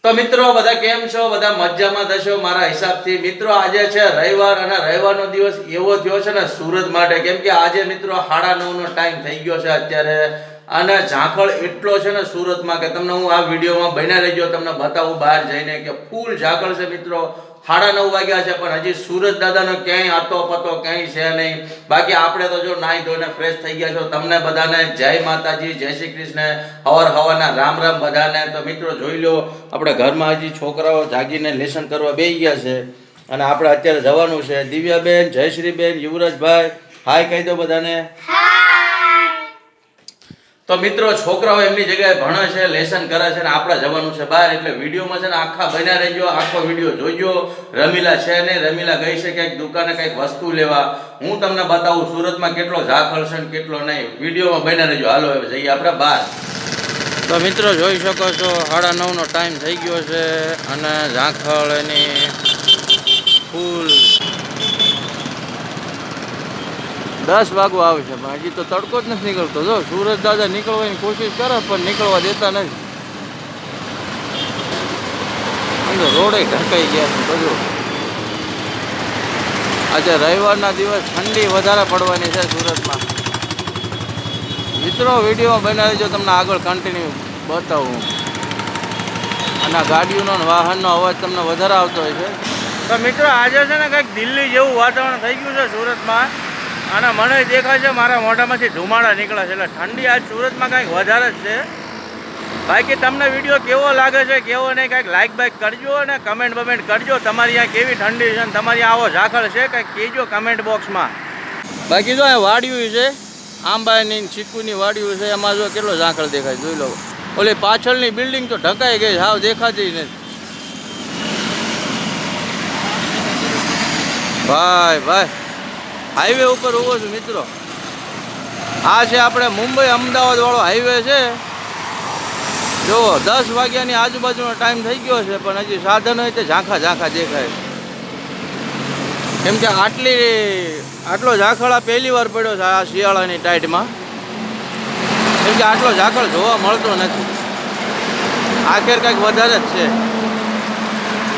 તો મિત્રો બધા કેમ છો? બધા મજામાં થશો મારા હિસાબથી. મિત્રો આજે છે રવિવાર અને રવિવારનો દિવસ એવો થયો છે ને સુરત માટે, કેમ કે આજે મિત્રો 9:30 નો ટાઈમ થઈ ગયો છે અત્યારે, અને ઝાકળ એટલો છે ને સુરતમાં કે તમને હું આ વિડીયોમાં બન્યા રહેજો, તમને બતાવું બહાર જઈને કે ફૂલ ઝાકળ છે મિત્રો. 9:30 વાગ્યા છે પણ હજી સુરત દાદાનો ક્યાંય આતો પતો ક્યાંય છે નહીં. બાકી આપણે તો જો નાહી ધોઈને ફ્રેશ થઈ ગયા છો. તમને બધાને જય માતાજી, જય શ્રી કૃષ્ણ, હવારના રામ રામ બધાને. તો મિત્રો જોઈ લો, આપણે ઘરમાં હજી છોકરાઓ જાગીને લેસન કરવા બેસી ગયા છે અને આપણે અત્યારે જવાનું છે. દિવ્યાબેન, જયશ્રીબેન, યુવરાજભાઈ, હાય કહી દો બધાને. તો મિત્રો છોકરાઓ એમની જગ્યાએ ભણે છે, લેસન કરે છે, ને આપણે જવાનું છે બહાર. એટલે વિડીયોમાં છે ને આખા બન્યા રહેજો, આખો વિડીયો જોઈજો. રમીલા છે ને, રમીલા ગઈ છે કંઈક દુકાને કંઈક વસ્તુ લેવા. હું તમને બતાવું સુરતમાં કેટલો ઝાકળ છે ને કેટલો નહીં. વિડીયોમાં બન્યા રહેજો. હાલો હવે જઈએ આપણે બહાર. તો મિત્રો જોઈ શકો છો 9:30 નો ટાઈમ થઈ ગયો છે અને ઝાકળ એની ફૂલ 10 વાગવા આવે છે પણ હજી તો તડકો જ નથી નીકળતો. જો સુરત દાદા નીકળવાની કોશિશ કરે પણ નીકળવા દેતા નથી. અંદર રોડે ઢંકાઈ ગયા છે બધું. આજે રવિવારના દિવસ ઠંડી વધારે પડવાની છે સુરતમાં. મિત્રો વિડીયોમાં બના રહેજો, તમને આગળ કન્ટિન્યુ બતાવું. અને ગાડીઓનો વાહનનો અવાજ તમને વધારે આવતો હોય છે. તો મિત્રો આજે છે ને કંઈક દિલ્હી જેવું વાતાવરણ થઈ ગયું છે સુરતમાં, અને મને દેખાય છે મારા મોઢામાંથી ધુમાડા નીકળે છે. એટલે ઠંડી આજ સુરતમાં કંઈક વધારે જ છે. બાકી તમને વિડીયો કેવો લાગે છે કેવો નહીં, કંઈક લાઇક બાઇક કરજો અને કમેન્ટ બમેન્ટ કરજો. તમારી અહીંયા કેવી ઠંડી છે અને તમારી આવો ઝાકળ છે કંઈક કહેજો કમેન્ટ બોક્સમાં. બાકી જો આ વાડિયું છે, આંબાની ચીકુની વાડિયું છે, એમાં જો કેટલો ઝાકળ દેખાય જોઈ લો. ઓલી પાછળની બિલ્ડિંગ તો ઢકાઈ ગઈ, હાવ દેખાતી નથી. ભાઈ ભાઈ હાઈવે ઉપર ઉભો છું મિત્રો. આ છે આપણે મુંબઈ અમદાવાદ વાળો હાઈવે છે. જો 10 વાગ્યાની આજુબાજુનો ટાઈમ થઈ ગયો છે પણ હજી સાધનો તે ઝાંખા ઝાંખા દેખાય. કેમ કે આટલો ઝાકળ પહેલી વાર પડ્યો છે આ શિયાળાની ટાઈટમાં. કેમ કે આટલો ઝાકળ જોવા મળતો નથી. આખેર કંઈક વધારે જ છે.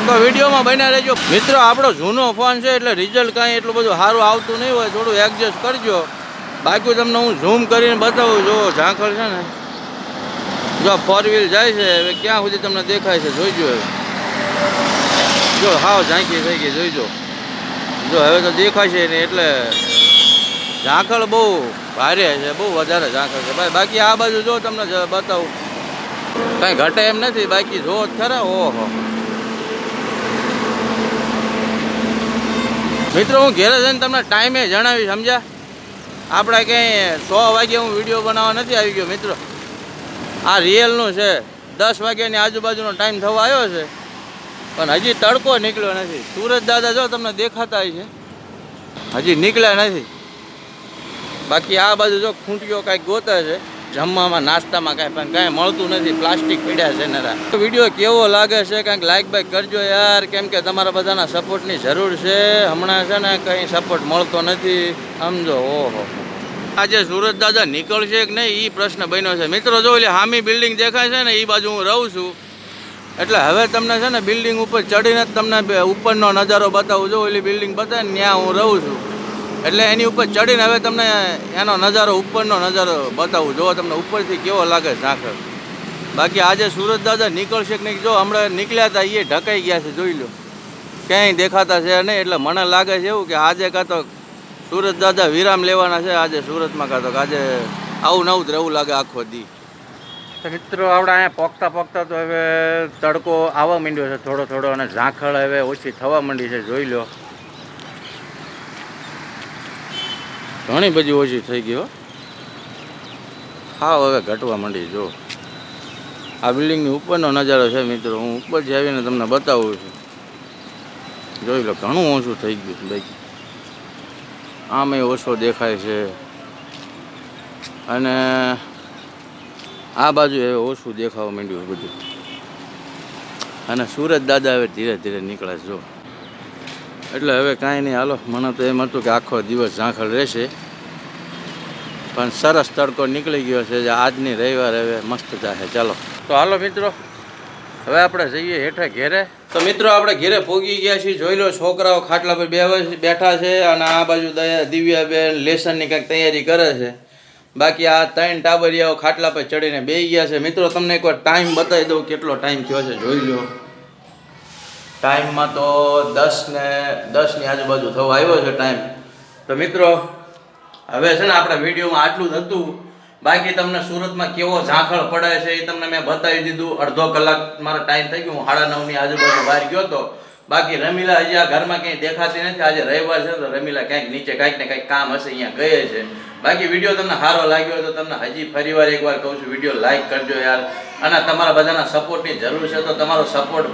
તો વિડીયોમાં બન્યા રહેજો મિત્રો. આપણો જૂનો ફોન છે એટલે રિઝલ્ટ કાંઈ એટલું બધું સારું આવતું નહીં હોય, થોડું એડજસ્ટ કરજો. બાકી તમને હું ઝૂમ કરીને બતાવું. જો ઝાકળ છે ને, જો 4 વ્હીલ જાય છે, હવે ક્યાં સુધી તમને દેખાય છે જોઈજો. હવે જો હાવ ઝાંખી થઈ ગઈ જોઈજો. જો હવે તો દેખાય છે ને, એટલે ઝાકળ બહુ ભારે છે, બહુ વધારે ઝાકળ છે ભાઈ. બાકી આ બાજુ જો તમને બતાવું, કાંઈ ઘટે એમ નથી. બાકી જો ખરા, ઓહો મિત્રો હું ઘેરે જઈને તમને ટાઈમે જણાવીશ, સમજ્યા? આપણે કંઈ 100 વાગે હું વિડીયો બનાવવા નથી આવી ગયો મિત્રો. આ રિયલનું છે. 10 વાગ્યાની આજુબાજુનો ટાઈમ થવા આવ્યો છે પણ હજી તડકો નીકળ્યો નથી. સુરત દાદા જો તમને દેખાતા છે, હજી નીકળ્યા નથી. બાકી આ બાજુ જો ખૂંટીઓ કાંઈક ગોતે છે, જમવામાં નાસ્તામાં કાંઈ પણ કાંઈ મળતું નથી. પ્લાસ્ટિક પડ્યા છે ને. વિડીયો કેવો લાગે છે કાંઈક લાઇક બાઇક કરજો યાર, કેમ કે તમારા બધાના સપોર્ટની જરૂર છે. હમણાં છે ને કંઈ સપોર્ટ મળતો નથી, સમજો. ઓહો આજે સુરત દાદા નીકળશે કે નહીં એ પ્રશ્ન બન્યો છે મિત્રો. જો એટલે હામી બિલ્ડિંગ દેખાય છે ને એ બાજુ હું રહું છું, એટલે હવે તમને છે ને બિલ્ડિંગ ઉપર ચડીને જ તમને ઉપરનો નજારો બતાવું. જો ઓલી બિલ્ડિંગ બતાવે ને ત્યાં હું રહું છું, એટલે એની ઉપર ચડીને હવે તમને એનો નજારો, ઉપરનો નજારો બતાવું. જો તમને ઉપરથી કેવો લાગે ઝાકળ. બાકી આજે સુરત દાદા નીકળશે કે નહીં, જો હમણાં નીકળ્યા હતા એ ઢકાઈ ગયા છે જોઈ લો, ક્યાંય દેખાતા છે નહીં. એટલે મને લાગે છે એવું કે આજે કાં તો સુરત દાદા વિરામ લેવાના છે આજે સુરતમાં, કાં તો આજે આવું નવું જ રહેવું લાગે આખો દી. તો મિત્રો આપણે અહીંયા પોગતા તો હવે તડકો આવવા માંડ્યો છે થોડો થોડો, અને ઝાકળ હવે ઓછી થવા માંડી છે જોઈ લો. ઘણી બધી ઓછી થઈ ગઈ હો, હાવ હવે ઘટવા માંડી. જો આ બિલ્ડિંગની ઉપરનો નજારો છે મિત્રો, હું ઉપરથી આવીને તમને બતાવું છું. જોઈ લો ઘણું ઓછું થઈ ગયું છે. બાકી આમે ઓછો દેખાય છે, અને આ બાજુ હવે ઓછું દેખાવા માંડ્યું બધું. અને સુરત દાદા હવે ધીરે ધીરે નીકળે છે જો. એટલે હવે કાંઈ નહીં, હાલો. મને તો એમ હતું કે આખો દિવસ ઝાકળ રહેશે પણ સરસ તડકો નીકળી ગયો છે. આજની રવિવાર હવે મસ્ત જાહે. ચાલો તો હાલો મિત્રો, હવે આપણે જઈએ હેઠે ઘેરે. તો મિત્રો આપણે ઘેરે પોગી ગયા છીએ. જોઈ લો છોકરાઓ ખાટલા પર બેઠા છે અને આ બાજુ દિવ્યાબેન લેસનની કંઈક તૈયારી કરે છે. બાકી આ 3 ટાબરિયાઓ ખાટલા પર ચડીને બેસી ગયા છે. મિત્રો તમને એકવાર ટાઈમ બતાવી દઉં કેટલો ટાઈમ થયો છે. જોઈ લો ટાઈમમાં તો 10 ની આજુબાજુ થવા આવ્યો છે ટાઈમ. તો મિત્રો હવે છે ને આપણા વિડીયોમાં આટલું જ હતું. બાકી તમને સુરતમાં કેવો ઝાંખળ પડે છે એ તમને મેં બતાવી દીધું. અડધો કલાક મારો ટાઈમ થઈ ગયો. હું 9:30 ની આજુબાજુ બહાર ગયો હતો. બાકી રમીલા હજી આ ઘરમાં કંઈ દેખાતી નથી. આજે રવિવાર છે તો રમીલા ક્યાંક નીચે કાંઈક ને કાંઈક કામ હશે અહીંયા ગયે છે. બાકી વિડીયો તમને સારો લાગ્યો હોય તો તમને હજી ફરીવાર એકવાર કહું છું વિડીયો લાઈક કરજો યાર. અને તમારા બધાના સપોર્ટની જરૂર છે તો તમારો સપોર્ટ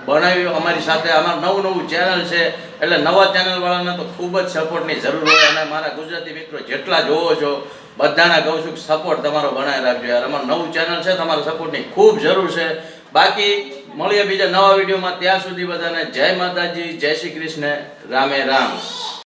બનાવ્યો અમારી સાથે. અમારું નવું ચેનલ છે એટલે નવા ચેનલવાળાને તો ખૂબ જ સપોર્ટની જરૂર હોય. અને મારા ગુજરાતી મિત્રો જેટલા જોવો છો બધાને કહું છું કે સપોર્ટ તમારો બનાવી રાખજો યાર. અમારું નવું ચેનલ છે, તમારા સપોર્ટની ખૂબ જરૂર છે. બાકી મળીએ બીજા નવા વિડીયોમાં. ત્યાં સુધી બધાને જય માતાજી, જય શ્રી કૃષ્ણ, રામે રામ.